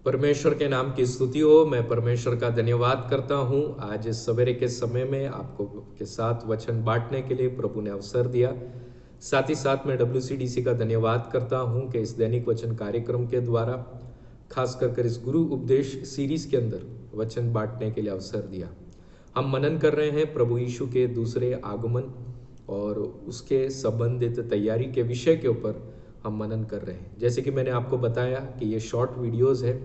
परमेश्वर के नाम की स्तुति हो। मैं परमेश्वर का धन्यवाद करता हूँ। आज इस सवेरे के समय में आपको के साथ वचन बांटने के लिए प्रभु ने अवसर दिया। साथ ही साथ मैं WCDC का धन्यवाद करता हूँ कि इस दैनिक वचन कार्यक्रम के द्वारा खास कर इस गुरु उपदेश सीरीज के अंदर वचन बांटने के लिए अवसर दिया। हम मनन कर रहे हैं प्रभु यीशु के दूसरे आगमन और उसके संबंधित तैयारी के विषय के ऊपर हम मनन कर रहे हैं। जैसे कि मैंने आपको बताया कि ये शॉर्ट वीडियोस है,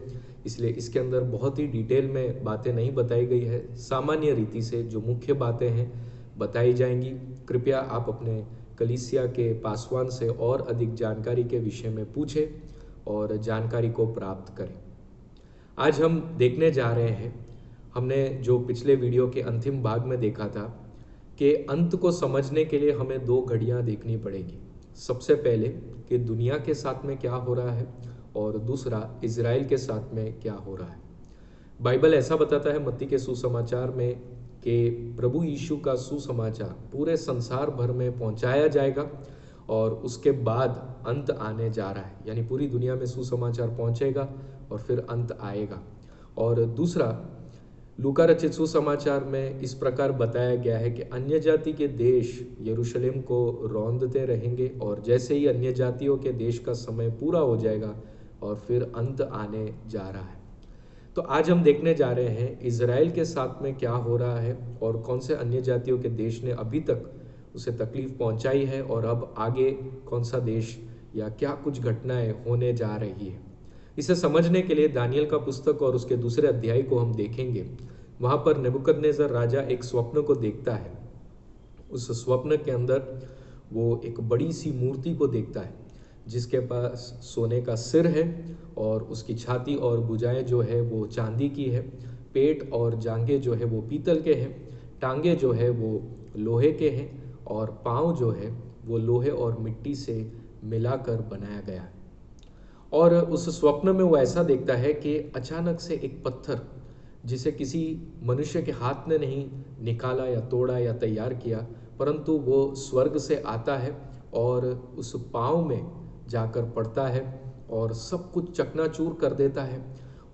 इसलिए इसके अंदर बहुत ही डिटेल में बातें नहीं बताई गई है। सामान्य रीति से जो मुख्य बातें हैं बताई जाएंगी। कृपया आप अपने कलीसिया के पासवान से और अधिक जानकारी के विषय में पूछें और जानकारी को प्राप्त करें। आज हम देखने जा रहे हैं, हमने जो पिछले वीडियो के अंतिम भाग में देखा था कि अंत को समझने के लिए हमें दो घड़ियां देखनी पड़ेगी। सबसे पहले कि दुनिया के साथ में क्या हो रहा है और दूसरा इजराइल के साथ में क्या हो रहा है। बाइबल ऐसा बताता है मत्ती के सुसमाचार में कि प्रभु यीशु का सुसमाचार पूरे संसार भर में पहुंचाया जाएगा और उसके बाद अंत आने जा रहा है, यानी पूरी दुनिया में सुसमाचार पहुंचेगा और फिर अंत आएगा। और दूसरा लूका रचित सुसमाचार में इस प्रकार बताया गया है कि अन्य जाति के देश यरूशलेम को रौंदते रहेंगे और जैसे ही अन्य जातियों के देश का समय पूरा हो जाएगा और फिर अंत आने जा रहा है। तो आज हम देखने जा रहे हैं इजराइल के साथ में क्या हो रहा है और कौन से अन्य जातियों के देश ने अभी तक उसे तकलीफ पहुंचाई है और अब आगे कौन सा देश या क्या कुछ घटनाएं होने जा रही है। इसे समझने के लिए दानियल का पुस्तक और उसके दूसरे अध्याय को हम देखेंगे। वहां पर नेबुकदनेस्सर राजा एक स्वप्न को देखता है। उस स्वप्न के अंदर वो एक बड़ी सी मूर्ति को देखता है जिसके पास सोने का सिर है और उसकी छाती और भुजाएं जो है वो चांदी की है, पेट और जांघें जो है वो पीतल के हैं, टांगे जो है वो लोहे के हैं और पाँव जो है वो लोहे और मिट्टी से मिलाकर बनाया गया है। और उस स्वप्न में वो ऐसा देखता है कि अचानक से एक पत्थर जिसे किसी मनुष्य के हाथ ने नहीं निकाला या तोड़ा या तैयार किया, परंतु वो स्वर्ग से आता है और उस पाँव में जाकर पड़ता है और सब कुछ चकनाचूर कर देता है।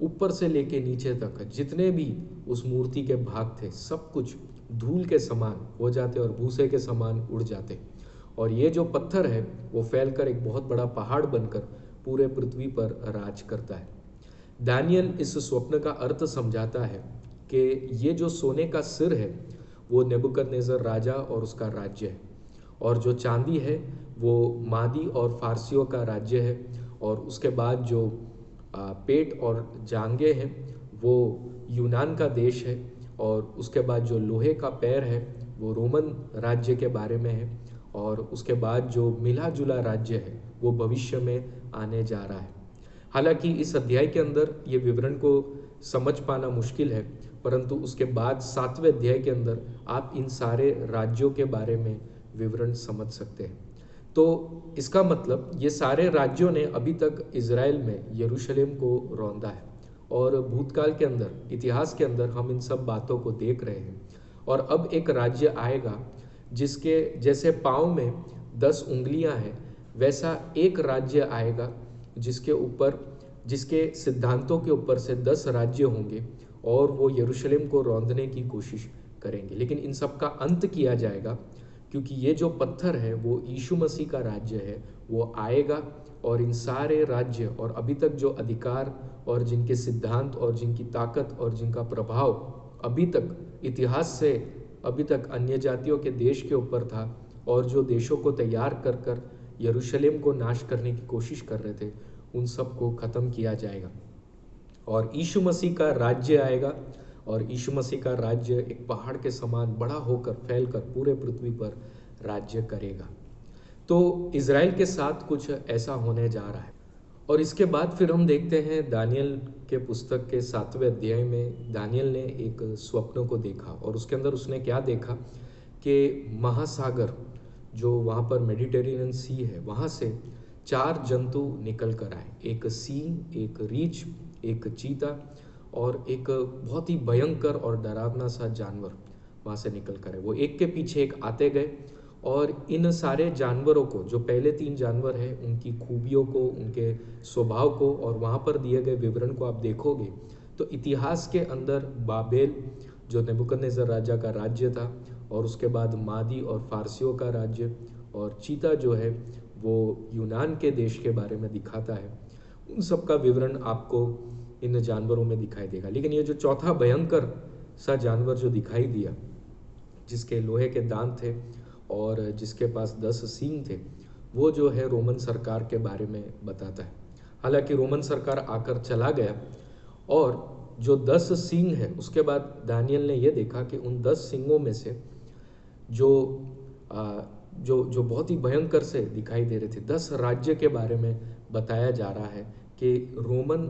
ऊपर से लेके नीचे तक जितने भी उस मूर्ति के भाग थे सब कुछ धूल के समान हो जाते और भूसे के समान उड़ जाते। और ये जो पत्थर है वो फैलकर एक बहुत बड़ा पहाड़ बनकर पूरे पृथ्वी पर राज करता है। दानियल इस स्वप्न का अर्थ समझाता है कि ये जो सोने का सिर है वो नेबुकदनेस्सर राजा और उसका राज्य है, और जो चांदी है वो मादी और फारसियों का राज्य है, और उसके बाद जो पेट और जांघें हैं वो यूनान का देश है, और उसके बाद जो लोहे का पैर है वो रोमन राज्य के बारे में है, और उसके बाद जो मिला जुला राज्य है वो भविष्य में आने जा रहा है। हालांकि इस अध्याय के अंदर ये विवरण को समझ पाना मुश्किल है, परंतु उसके बाद 7वें अध्याय के अंदर आप इन सारे राज्यों के बारे में विवरण समझ सकते हैं। तो इसका मतलब ये सारे राज्यों ने अभी तक इजराइल में यरूशलेम को रौंदा है, और भूतकाल के अंदर, इतिहास के अंदर हम इन सब बातों को देख रहे हैं। और अब एक राज्य आएगा जिसके जैसे पाँव में 10 उंगलियां हैं, वैसा एक राज्य आएगा जिसके सिद्धांतों के ऊपर से 10 राज्य होंगे और वो यरूशलेम को रौंदने की कोशिश करेंगे। लेकिन इन सब का अंत किया जाएगा, क्योंकि ये जो पत्थर है वो यीशु मसीह का राज्य है, वो आएगा और इन सारे राज्य और अभी तक जो अधिकार और जिनके सिद्धांत और जिनकी ताकत और जिनका प्रभाव अभी तक इतिहास से अभी तक अन्य जातियों के देश के ऊपर था, और जो देशों को तैयार कर कर यरूशलेम को नाश करने की कोशिश कर रहे थे, उन सब को खत्म किया जाएगा और यीशु मसीह का राज्य आएगा। और यीशु मसीह का राज्य एक पहाड़ के समान बड़ा होकर फैलकर पूरे पृथ्वी पर राज्य करेगा। तो इजराइल के साथ कुछ ऐसा होने जा रहा है। और इसके बाद फिर हम देखते हैं दानियल के पुस्तक के 7वें अध्याय में दानियल ने एक स्वप्न को देखा, और उसके अंदर उसने क्या देखा कि महासागर जो वहाँ पर मेडिटेरेनियन सी है, वहाँ से 4 जंतु निकल कर आए, एक सींग, एक रीछ, एक चीता और एक बहुत ही भयंकर और डरावना सा जानवर वहाँ से निकल कर आए। वो एक के पीछे एक आते गए और इन सारे जानवरों को, जो पहले 3 जानवर हैं, उनकी खूबियों को, उनके स्वभाव को और वहाँ पर दिए गए विवरण को आप देखोगे तो इतिहास के अंदर बाबेल जो नेबुकदनेस्सर राजा का राज्य था, और उसके बाद मादी और फारसियों का राज्य, और चीता जो है वो यूनान के देश के बारे में दिखाता है, उन सब का विवरण आपको इन जानवरों में दिखाई देगा। लेकिन ये जो चौथा भयंकर सा जानवर जो दिखाई दिया, जिसके लोहे के दांत थे और जिसके पास 10 सींग थे, वो जो है रोमन सरकार के बारे में बताता है। हालांकि रोमन सरकार आकर चला गया, और जो 10 सींग है, उसके बाद दानियल ने यह देखा कि उन 10 सींगों में से जो जो बहुत ही भयंकर से दिखाई दे रहे थे, 10 राज्य के बारे में बताया जा रहा है कि रोमन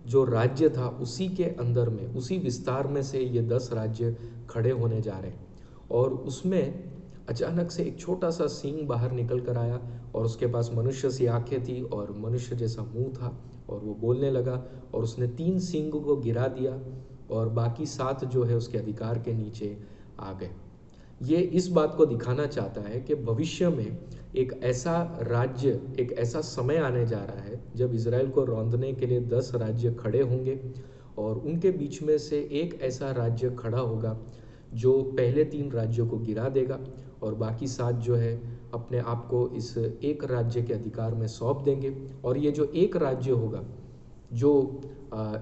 जो राज्य था उसी के अंदर में, उसी विस्तार में से ये 10 राज्य खड़े होने जा रहे हैं। और उसमें अचानक से एक छोटा सा सींग बाहर निकल कर आया, और उसके पास मनुष्य सी आंखें थी और मनुष्य जैसा मुंह था, और वो बोलने लगा, और उसने 3 सींग को गिरा दिया, और बाकी 7 जो है उसके अधिकार के नीचे आ गए। ये इस बात को दिखाना चाहता है कि भविष्य में एक ऐसा राज्य, एक ऐसा समय आने जा रहा है जब इजराइल को रौंदने के लिए 10 राज्य खड़े होंगे, और उनके बीच में से एक ऐसा राज्य खड़ा होगा जो पहले 3 राज्यों को गिरा देगा, और बाकी 7 जो है अपने आप को इस एक राज्य के अधिकार में सौंप देंगे। और ये जो एक राज्य होगा जो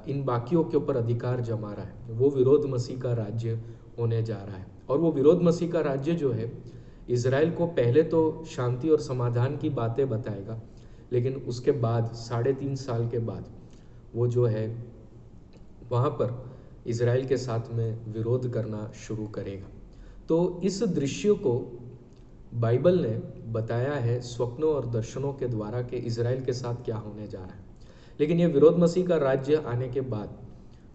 इन बाकियों के ऊपर अधिकार जमा रहा है, वो विरोध मसीह का राज्य होने जा रहा है। और वो विरोध मसीह का राज्य जो है इजराइल को पहले तो शांति और समाधान की बातें बताएगा, लेकिन उसके बाद 3.5 साल के बाद वो जो है वहाँ पर इजराइल के साथ में विरोध करना शुरू करेगा। तो इस दृश्य को बाइबल ने बताया है स्वप्नों और दर्शनों के द्वारा कि इजराइल के साथ क्या होने जा रहा है। लेकिन ये विरोध मसीह का राज्य आने के बाद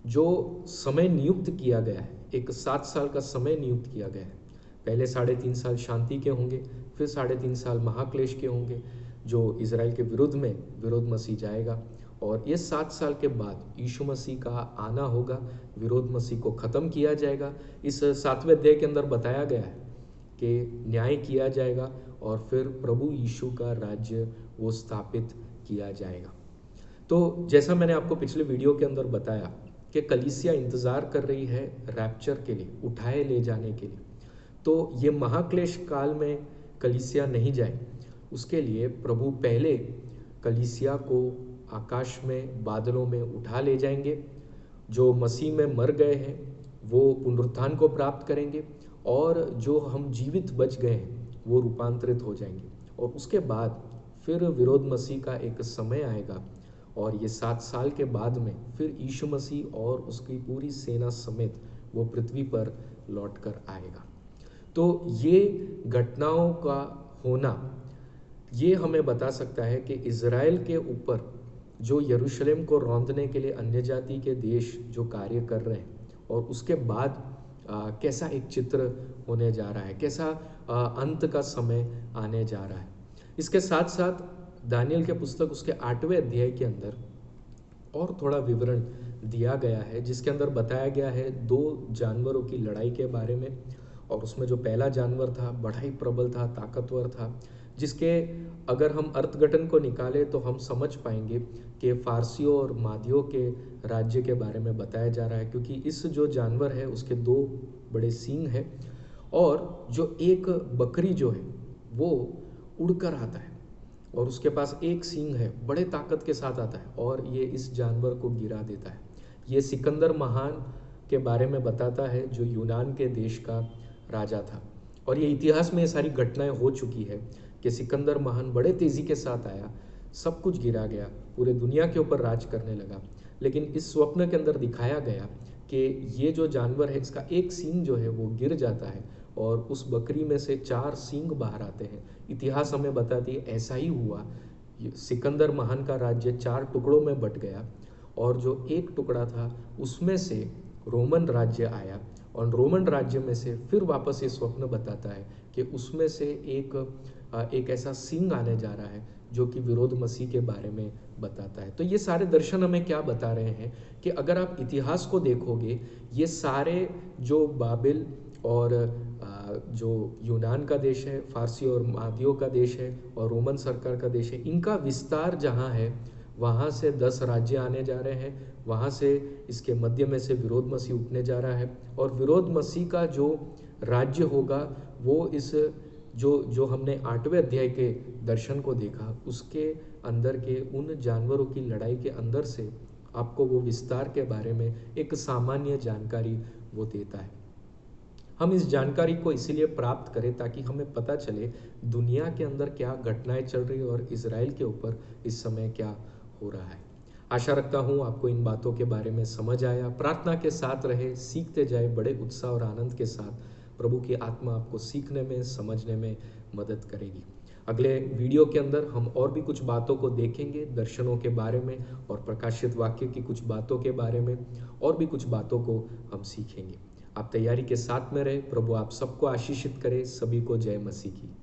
जो समय नियुक्त किया गया है, एक 7 साल का समय नियुक्त किया गया है। पहले 3.5 साल शांति के होंगे, फिर 3.5 साल महाक्लेश के होंगे, जो इजराइल के विरुद्ध में विरोध मसीह जाएगा। और ये 7 साल के बाद यीशु मसीह का आना होगा, विरोध मसीह को ख़त्म किया जाएगा। इस 7वें अध्याय के अंदर बताया गया है कि न्याय किया जाएगा, और फिर प्रभु यीशु का राज्य वो स्थापित किया जाएगा। तो जैसा मैंने आपको पिछले वीडियो के अंदर बताया कि कलीसिया इंतज़ार कर रही है रैप्चर के लिए, उठाए ले जाने के लिए। तो ये महाक्लेश काल में कलीसिया नहीं जाए, उसके लिए प्रभु पहले कलीसिया को आकाश में बादलों में उठा ले जाएंगे। जो मसीह में मर गए हैं वो पुनरुत्थान को प्राप्त करेंगे, और जो हम जीवित बच गए हैं वो रूपांतरित हो जाएंगे। और उसके बाद फिर विरोध मसीह का एक समय आएगा, और ये 7 साल के बाद में फिर यीशु मसीह और उसकी पूरी सेना समेत वो पृथ्वी पर लौट कर आएगा। तो ये घटनाओं का होना ये हमें बता सकता है कि इजराइल के ऊपर जो यरूशलेम को रौंदने के लिए अन्य जाति के देश जो कार्य कर रहे हैं, और उसके बाद कैसा एक चित्र होने जा रहा है, कैसा अंत का समय आने जा रहा है। इसके साथ साथ दानियल के पुस्तक उसके 8वें अध्याय के अंदर और थोड़ा विवरण दिया गया है, जिसके अंदर बताया गया है 2 जानवरों की लड़ाई के बारे में। और उसमें जो पहला जानवर था बड़ा ही प्रबल था, ताकतवर था, जिसके अगर हम अर्थघटन को निकालें तो हम समझ पाएंगे कि फारसियों और मादियों के राज्य के बारे में बताया जा रहा है, क्योंकि इस जो जानवर है उसके 2 बड़े सींग हैं, और जो एक बकरी जो है वो उड़कर आता है, और उसके पास एक सींग है, बड़े ताकत के साथ आता है, और ये इस जानवर को गिरा देता है। ये सिकंदर महान के बारे में बताता है, जो यूनान के देश का राजा था। और ये इतिहास में ये सारी घटनाएं हो चुकी है कि सिकंदर महान बड़े तेजी के साथ आया, सब कुछ गिरा गया, पूरे दुनिया के ऊपर राज करने लगा। लेकिन इस स्वप्न के अंदर दिखाया गया कि ये जो जानवर है इसका एक सींग जो है वो गिर जाता है, और उस बकरी में से 4 सींग बाहर आते हैं। इतिहास हमें बताती है ऐसा ही हुआ। सिकंदर महान का राज्य 4 टुकड़ों में बट गया, और जो एक टुकड़ा था उसमें से रोमन राज्य आया, और रोमन राज्य में से फिर वापस ये स्वप्न बताता है कि उसमें से एक ऐसा सींग आने जा रहा है जो कि विरोध मसीह के बारे में बताता है। तो ये सारे दर्शन हमें क्या बता रहे हैं कि अगर आप इतिहास को देखोगे, ये सारे जो बाबिल और जो यूनान का देश है, फारसी और मादियों का देश है और रोमन सरकार का देश है, इनका विस्तार जहाँ है वहाँ से 10 राज्य आने जा रहे हैं। वहाँ से इसके मध्य में से विरोध मसीह उठने जा रहा है और विरोध मसीह का जो राज्य होगा वो इस जो हमने 8वें अध्याय के दर्शन को देखा उसके अंदर के उन जानवरों की लड़ाई के अंदर से आपको वो विस्तार के बारे में एक सामान्य जानकारी वो देता है। हम इस जानकारी को इसीलिए प्राप्त करें ताकि हमें पता चले दुनिया के अंदर क्या घटनाएं चल रही और इजराइल के ऊपर इस समय क्या हो रहा है। आशा रखता हूँ आपको इन बातों के बारे में समझ आया। प्रार्थना के साथ रहे, सीखते जाए बड़े उत्साह और आनंद के साथ। प्रभु की आत्मा आपको सीखने में, समझने में मदद करेगी। अगले वीडियो के अंदर हम और भी कुछ बातों को देखेंगे, दर्शनों के बारे में और प्रकाशित वाक्य की कुछ बातों के बारे में और भी कुछ बातों को हम सीखेंगे। आप तैयारी के साथ में रहे। प्रभु आप सबको आशीषित करे। सभी को जय मसीह की।